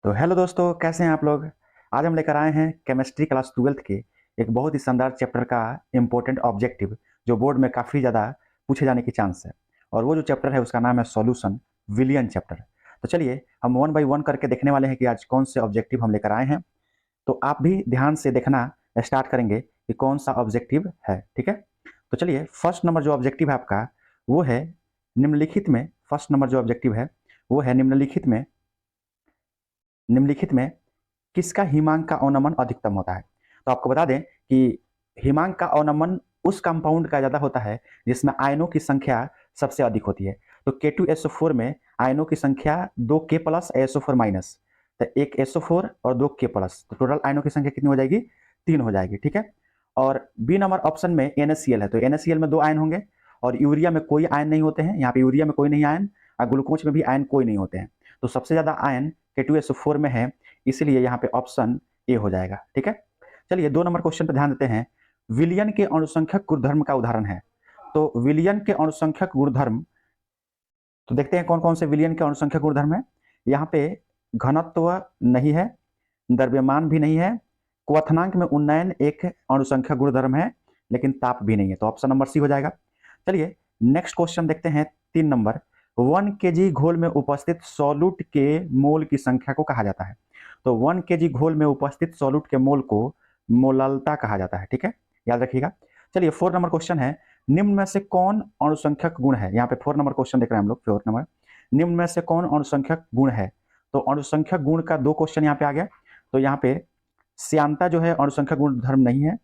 तो हेलो दोस्तों, कैसे हैं आप लोग। आज हम लेकर आए हैं केमिस्ट्री क्लास 12th के एक बहुत ही शानदार चैप्टर का इम्पोर्टेंट ऑब्जेक्टिव जो बोर्ड में काफ़ी ज़्यादा पूछे जाने की चांस है। और वो जो चैप्टर है उसका नाम है सॉल्यूशन, विलियन चैप्टर। तो चलिए हम वन बाई वन करके देखने वाले हैं कि आज कौन से ऑब्जेक्टिव हम लेकर आए हैं। तो आप भी ध्यान से देखना स्टार्ट करेंगे कि कौन सा ऑब्जेक्टिव है, ठीक है। तो चलिए फर्स्ट नंबर जो ऑब्जेक्टिव है आपका वो है निम्नलिखित में, फर्स्ट नंबर जो ऑब्जेक्टिव है वो है निम्नलिखित में किसका हिमांक का अवनमन अधिकतम होता है। तो आपको बता दें कि हिमांक का अवनमन उस कंपाउंड का ज़्यादा होता है जिसमें आयनों की संख्या सबसे अधिक होती है। तो K2SO4 में आयनों की संख्या 2K प्लस SO4 माइनस, तो एक SO4 और 2K प्लस, तो टोटल आयनों की संख्या कितनी हो जाएगी, 3 हो जाएगी, ठीक है। और बी नंबर ऑप्शन में NaCl है, तो NaCl में 2 आयन होंगे और यूरिया में कोई आयन नहीं होते हैं। यहाँ पे यूरिया में कोई नहीं आयन और ग्लूकोज में भी आयन कोई नहीं होते हैं। तो सबसे ज़्यादा आयन K2SO4 में है, इसलिए यहाँ पे ऑप्शन ए हो जाएगा, ठीक है। चलिए 2 नंबर क्वेश्चन पे ध्यान देते हैं। विलियन के अणुसंख्यक गुणधर्म का उदाहरण है। तो विलियन के अणुसंख्यक गुणधर्म, तो देखते हैं कौन कौन से विलियन के अणुसंख्यक गुणधर्म है। यहाँ पे घनत्व नहीं है, द्रव्यमान भी नहीं है, क्वथनांक में उन्नयन एक अणुसंख्यक गुणधर्म है, लेकिन ताप भी नहीं है, तो ऑप्शन नंबर सी हो जाएगा। चलिए नेक्स्ट क्वेश्चन देखते हैं 3 नंबर। 1 kg घोल में उपस्थित सॉल्यूट के मोल की संख्या को कहा जाता है। तो 1 kg घोल में उपस्थित सॉल्यूट के मोल को मोललता कहा जाता है, ठीक है, याद रखिएगा। चलिए 4 नंबर क्वेश्चन है, निम्न में से कौन अणुसंख्यक गुण है। यहाँ पे 4 नंबर क्वेश्चन देख रहे हैं हम लोग। 4 नंबर, निम्न में से कौन अणुसंख्यक गुण है। तो अणुसंख्यक गुण का 2 क्वेश्चन यहाँ पे आ गया। तो यहाँ पे श्यानता जो है अणुसंख्यक गुण धर्म नहीं है,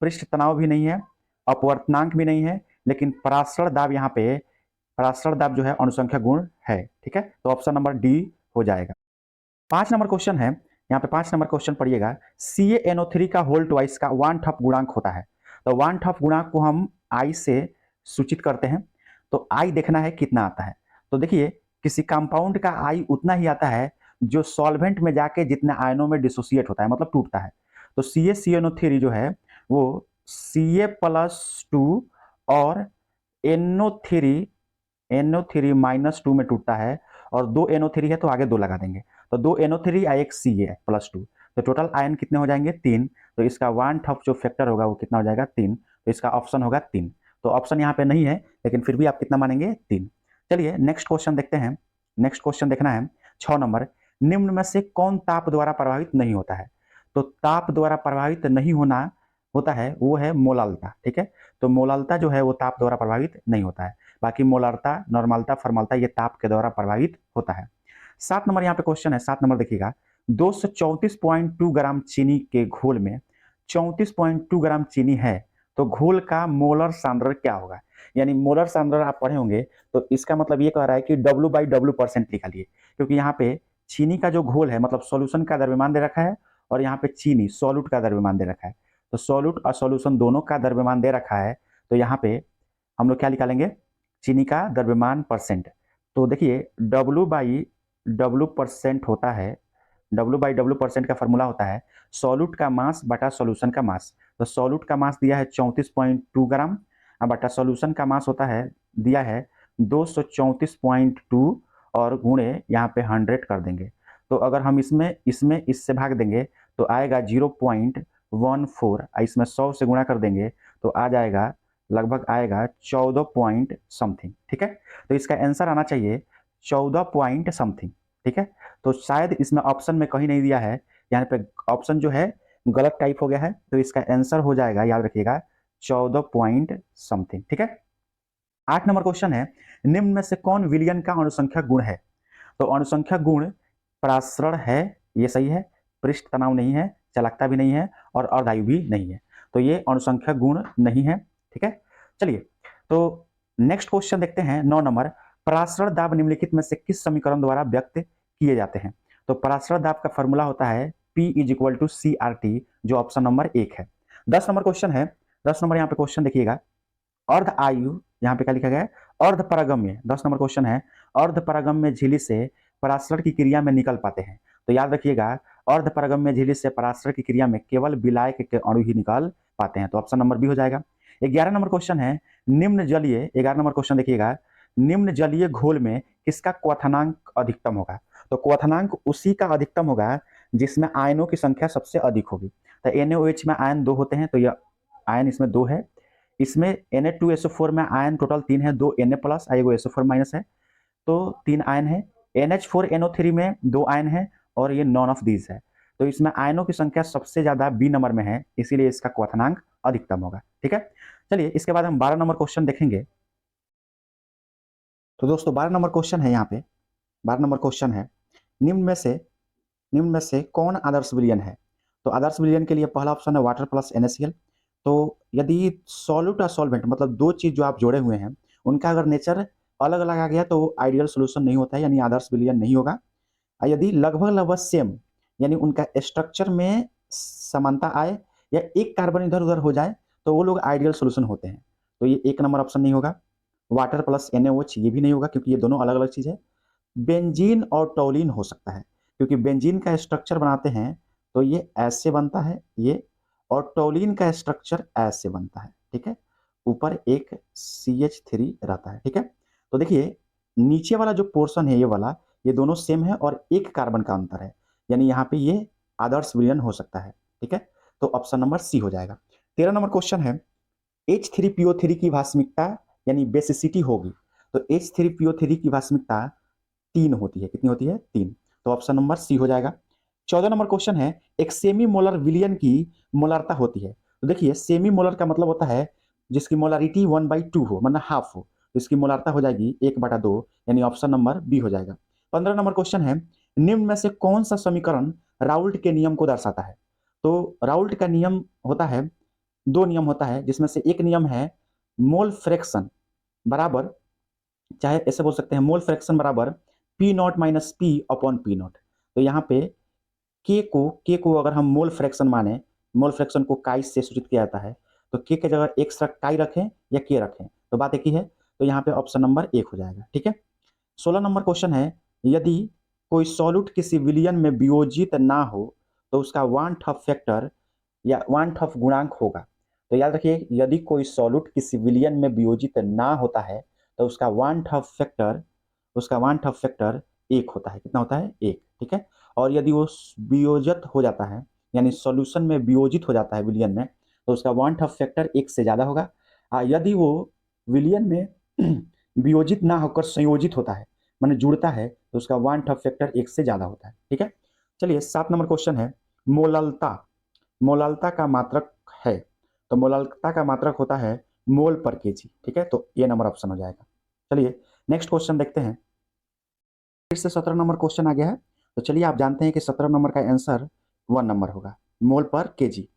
पृष्ठ तनाव भी नहीं है, अपवर्तनांक भी नहीं है, लेकिन परासरण दाब, यहाँ पे परासरण दाब जो है अणुसंख्यक गुण है, ठीक है। तो ऑप्शन नंबर डी हो जाएगा। 5 नंबर क्वेश्चन है, यहाँ पे 5 नंबर क्वेश्चन पढ़िएगा। CaNO3 का होल ट्वाइस का वन ठप गुणांक होता है। तो वन ठप गुणांक को हम आई से सूचित करते हैं। तो आई देखना है कितना आता है। तो देखिए किसी कंपाउंड का आई उतना ही आता है जो सॉल्वेंट में जाके जितने आयनों में डिसोसिएट होता है, मतलब टूटता है। तो CaCNO3 जो है वो Ca+2 और NO3 -2 में टूटता है, और 2 NO3 है तो आगे 2 लगा देंगे। तो 2 NO3 या एक Ca+2, तो टोटल आयन कितने हो जाएंगे, 3। तो इसका वन ठप जो फैक्टर होगा वो कितना हो जाएगा, 3। तो इसका ऑप्शन होगा 3। तो ऑप्शन यहाँ पे नहीं है, लेकिन फिर भी आप कितना मानेंगे, 3। चलिए नेक्स्ट क्वेश्चन देखते हैं। नेक्स्ट क्वेश्चन देखना है 6 नंबर। निम्न में से कौन ताप द्वारा प्रभावित नहीं होता है। तो ताप द्वारा प्रभावित नहीं होना होता है वो है मोलालता, ठीक है। तो मोलालता जो है वो ताप द्वारा प्रभावित नहीं होता है। बाकी मोलालता, नॉर्मलता, फॉर्मलता ये ताप के द्वारा प्रभावित होता है। 7 नंबर यहाँ पे क्वेश्चन है। 7 नंबर देखिएगा। 234.2 ग्राम चीनी के घोल में 34.2 ग्राम चीनी है, तो घोल का मोलर सांद्रण क्या होगा। यानी मोलर सांद्रण आप पढ़े होंगे, तो इसका मतलब ये कह रहा है कि W/W% निकालिए, क्योंकि यहाँ पे चीनी का जो घोल है, मतलब सॉल्यूशन का द्रव्यमान दे रखा है, और यहाँ पे चीनी सॉल्यूट का द्रव्यमान दे रखा है। तो सॉल्यूट और सॉल्यूशन दोनों का द्रव्यमान दे रखा है, तो यहाँ पे हम लोग क्या निकालेंगे, चीनी का द्रव्यमान परसेंट। तो देखिए W/W% होता है, W/W% का फॉर्मूला होता है सॉल्यूट का मास बटा सॉल्यूशन का मास। तो सॉल्यूट का मास दिया है 34.2 ग्राम, बटा सॉल्यूशन का मास होता है, दिया है 234.2, और गुणे यहाँ पे 100 कर देंगे। तो अगर हम इसमें इसमें इससे भाग देंगे तो आएगा 0.14, इसमें 100 से गुणा कर देंगे तो आ जाएगा, लगभग आएगा 14 पॉइंट समथिंग, ठीक है। तो इसका आंसर आना चाहिए 14 पॉइंट समथिंग, ठीक है। तो शायद इसमें ऑप्शन में कहीं नहीं दिया है, यहाँ पे ऑप्शन जो है गलत टाइप हो गया है, तो इसका आंसर हो जाएगा, याद रखिएगा, 14 पॉइंट समथिंग, ठीक है। 8 नंबर क्वेश्चन है, निम्न में से कौन विलियन का अणुसंख्यक गुण है। तो अणुसंख्यक गुण परासरण है, ये सही है, पृष्ठ तनाव नहीं है, चालकता भी नहीं है, और अर्धायु भी नहीं है, तो ये अणुसंख्यक गुण नहीं है, ठीक है। चलिए तो नेक्स्ट क्वेश्चन देखते हैं 9 नंबर। परासरण दाब निम्नलिखित में से किस समीकरण द्वारा व्यक्त किए जाते हैं। तो परासरण दाब का फॉर्मूला होता है P = CRT, जो ऑप्शन नंबर 1 है। 10 नंबर क्वेश्चन है। 10 नंबर यहाँ पे क्वेश्चन देखिएगा। अर्ध आयु, यहाँ पे क्या लिखा गया है, अर्ध परागम्य। 10 नंबर क्वेश्चन है, अर्ध परागम्य झिल्ली से परासरण की क्रिया में निकल पाते हैं। तो याद रखिएगा, अर्ध परागम्य झिल्ली से परासरण की क्रिया में केवल विलायक के अणु ही निकल पाते हैं, तो ऑप्शन नंबर बी हो जाएगा। 11 नंबर क्वेश्चन है, निम्न जलीय, 11 नंबर क्वेश्चन देखिएगा, निम्न जलीय घोल में किसका क्वथनांक अधिकतम होगा। तो क्वथनांक उसी का अधिकतम होगा जिसमें आयनों की संख्या सबसे अधिक होगी। तो NaOH में आयन 2 होते हैं, तो यह आयन इसमें 2 है। इसमें Na2SO4 में आयन टोटल 3 है, 2 Na प्लस एगो SO4 माइनस है, तो 3 आयन है। NH4NO3 में 2 आयन है और ये नॉन ऑफ दीज है। तो इसमें आयनों की संख्या सबसे ज्यादा बी नंबर में है, इसीलिए इसका क्वथनांक अधिकतम होगा। ठीक है, चलिए इसके बाद हम 12 नंबर क्वेश्चन देखेंगे। तो दोस्तों 12 नंबर क्वेश्चन है, यहाँ पे 12 नंबर क्वेश्चन है, निम्न में से कौन आदर्श विलयन है। तो आदर्श विलयन के लिए पहला ऑप्शन है वाटर प्लस NaCl। तो यदि सॉल्यूट और सॉल्वेंट मतलब दो चीज जो आप जोड़े हुए हैं उनका अगर नेचर अलग अलग आ गया तो आइडियल सोल्यूशन नहीं होता है, यानी आदर्श विलयन नहीं होगा। और यदि लगभग लगभग सेम यानी उनका स्ट्रक्चर में समानता आए या एक कार्बन इधर उधर हो जाए तो वो लोग आइडियल सोल्यूशन होते हैं। तो ये 1 नंबर ऑप्शन नहीं होगा। वाटर प्लस NaOH ये भी नहीं होगा क्योंकि ये दोनों अलग अलग चीज है। बेंजीन और टोलिन हो सकता है क्योंकि बेंजीन का स्ट्रक्चर बनाते हैं तो ये ऐसे बनता है ये, और टोलिन का स्ट्रक्चर ऐसे बनता है। ठीक है, ऊपर एक CH3 रहता है। ठीक है, तो देखिए नीचे वाला जो पोर्शन है ये वाला, ये दोनों सेम है और एक कार्बन का अंतर है, यानी यहाँ पे ये आदर्श विलयन हो सकता है। ठीक है, तो ऑप्शन नंबर सी हो जाएगा। 13 नंबर क्वेश्चन है, H3PO3 की भास्मिकता यानी बेसिसिटी होगी। तो H3PO3 की भास्मिकता 3 होती है। कितनी होती है? 3। तो ऑप्शन नंबर सी हो जाएगा। 14 नंबर क्वेश्चन है, एक सेमी मोलर विलियन की मोलरता होती है। तो देखिए सेमी मोलर का मतलब होता है जिसकी मोलारिटी 1/2 हो, मतलब हाफ हो, तो इसकी मोलरता हो जाएगी 1/2, यानी ऑप्शन नंबर बी हो जाएगा। 15 नंबर क्वेश्चन है, निम्न में से कौन सा समीकरण राउल्ट के नियम को दर्शाता है। तो राउल्ट का नियम होता है, 2 नियम होता है, जिसमें से एक नियम है मोल फ्रैक्शन बराबर, चाहे ऐसे बोल सकते हैं, मोल फ्रैक्शन बराबर P0 minus P upon P0। तो यहाँ पे के को अगर हम मोल फ्रैक्शन माने, मोल फ्रैक्शन को काई से सूचित किया जाता है, तो के की जगह एक काई रखें या के रखें तो बात एक ही है। तो यहाँ पे ऑप्शन नंबर 1 हो जाएगा। ठीक है, 16 नंबर क्वेश्चन है, यदि कोई सॉल्यूट किसी विलयन में वियोजित ना हो तो उसका वान टफ फैक्टर या वान टफ गुणांक होगा। तो याद रखिए, यदि कोई सॉल्यूट किसी विलयन में वियोजित ना होता है तो उसका वान टफ फैक्टर 1 होता है। कितना होता है? 1। ठीक है, और यदि वो वियोजित हो जाता है यानी सॉल्यूशन में वियोजित हो जाता है विलयन में, तो उसका वान टफ फैक्टर 1 से ज़्यादा होगा। यदि वो विलयन में वियोजित ना होकर संयोजित होता है माने जुड़ता है, तो उसका वान टफ फैक्टर 1 से ज़्यादा होता है। ठीक है, चलिए 7 नंबर क्वेश्चन है, मोललता मोलालता का मात्रक है। तो मोलालता का मात्रक होता है मोल पर केजी। ठीक है, तो ये नंबर ऑप्शन हो जाएगा। चलिए नेक्स्ट क्वेश्चन देखते हैं। फिर से 17 नंबर क्वेश्चन आ गया है। तो चलिए आप जानते हैं कि 17 नंबर का आंसर 1 नंबर होगा, मोल पर केजी।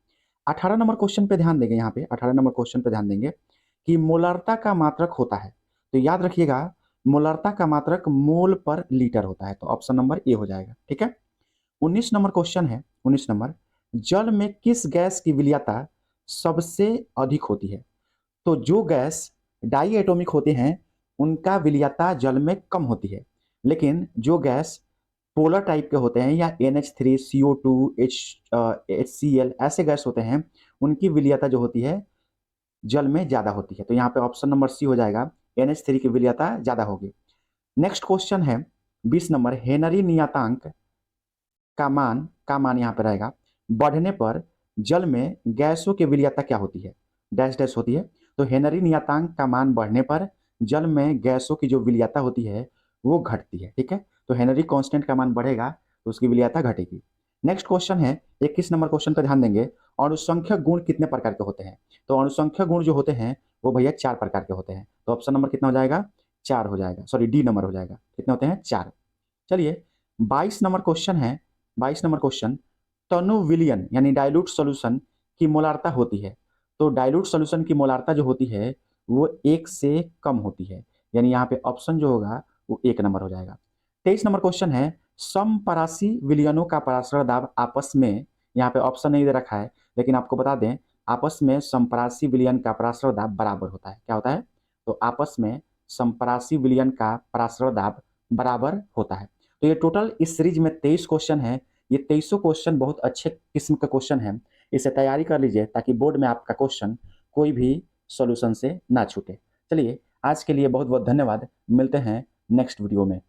18 नंबर क्वेश्चन पे ध्यान देंगे, यहाँ पे 18 नंबर क्वेश्चन पे ध्यान देंगे कि मोलारता का मात्रक होता है। तो याद रखिएगा, मोलारता का मात्रक मोल पर लीटर होता है, तो ऑप्शन नंबर ए हो जाएगा। ठीक है, 19 नंबर क्वेश्चन है, 19 नंबर, जल में किस गैस की विलयता सबसे अधिक होती है। तो जो गैस डाई एटॉमिक होते हैं उनका विलयता जल में कम होती है, लेकिन जो गैस पोलर टाइप के होते हैं या NH3 CO2 HCl ऐसे गैस होते हैं उनकी विलयता जो होती है जल में ज़्यादा होती है। तो यहाँ पे ऑप्शन नंबर सी हो जाएगा, NH3 की विलयता ज़्यादा होगी। नेक्स्ट क्वेश्चन है 20 नंबर, हेनरी नियतांक का मान यहाँ पे रहेगा, बढ़ने पर जल में गैसों की विलयता क्या होती है, डैश डैश होती है। तो हेनरी नियतांक का मान बढ़ने पर जल में गैसों की जो विलयता होती है वो घटती है। ठीक है, तो हेनरी कांस्टेंट का मान बढ़ेगा तो उसकी विलयता घटेगी। नेक्स्ट क्वेश्चन है 21 नंबर क्वेश्चन पर ध्यान देंगे, अणुसंख्यक गुण कितने प्रकार के होते हैं। तो अणुसंख्यक गुण जो होते हैं वो भैया 4 प्रकार के होते हैं। तो ऑप्शन नंबर कितना हो जाएगा? 4 हो जाएगा, सॉरी डी नंबर हो जाएगा। कितने होते हैं? 4। चलिए 22 नंबर क्वेश्चन है, 22 नंबर क्वेश्चन, तनु विलियन यानी डाइल्यूट सॉल्यूशन की मोलारता होती है। तो डाइल्यूट सॉल्यूशन की मोलारता जो होती है वो 1 से कम होती है, यानी यहाँ पे ऑप्शन जो होगा वो 1 नंबर हो जाएगा। 23 नंबर क्वेश्चन है, समपरासी विलयनों का पराशर दाब आपस में, यहाँ पे ऑप्शन नहीं दे रखा है लेकिन आपको बता दें, आपस में समपरासी विलयन का पराशर दाब बराबर होता है। क्या होता है? तो आपस में समपरासी विलयन का पराशर दाब बराबर होता है। तो ये टोटल इस सीरीज में 23 क्वेश्चन है। ये 23 क्वेश्चन बहुत अच्छे किस्म का क्वेश्चन है, इसे तैयारी कर लीजिए ताकि बोर्ड में आपका क्वेश्चन कोई भी सॉल्यूशन से ना छूटे। चलिए आज के लिए बहुत बहुत धन्यवाद, मिलते हैं नेक्स्ट वीडियो में।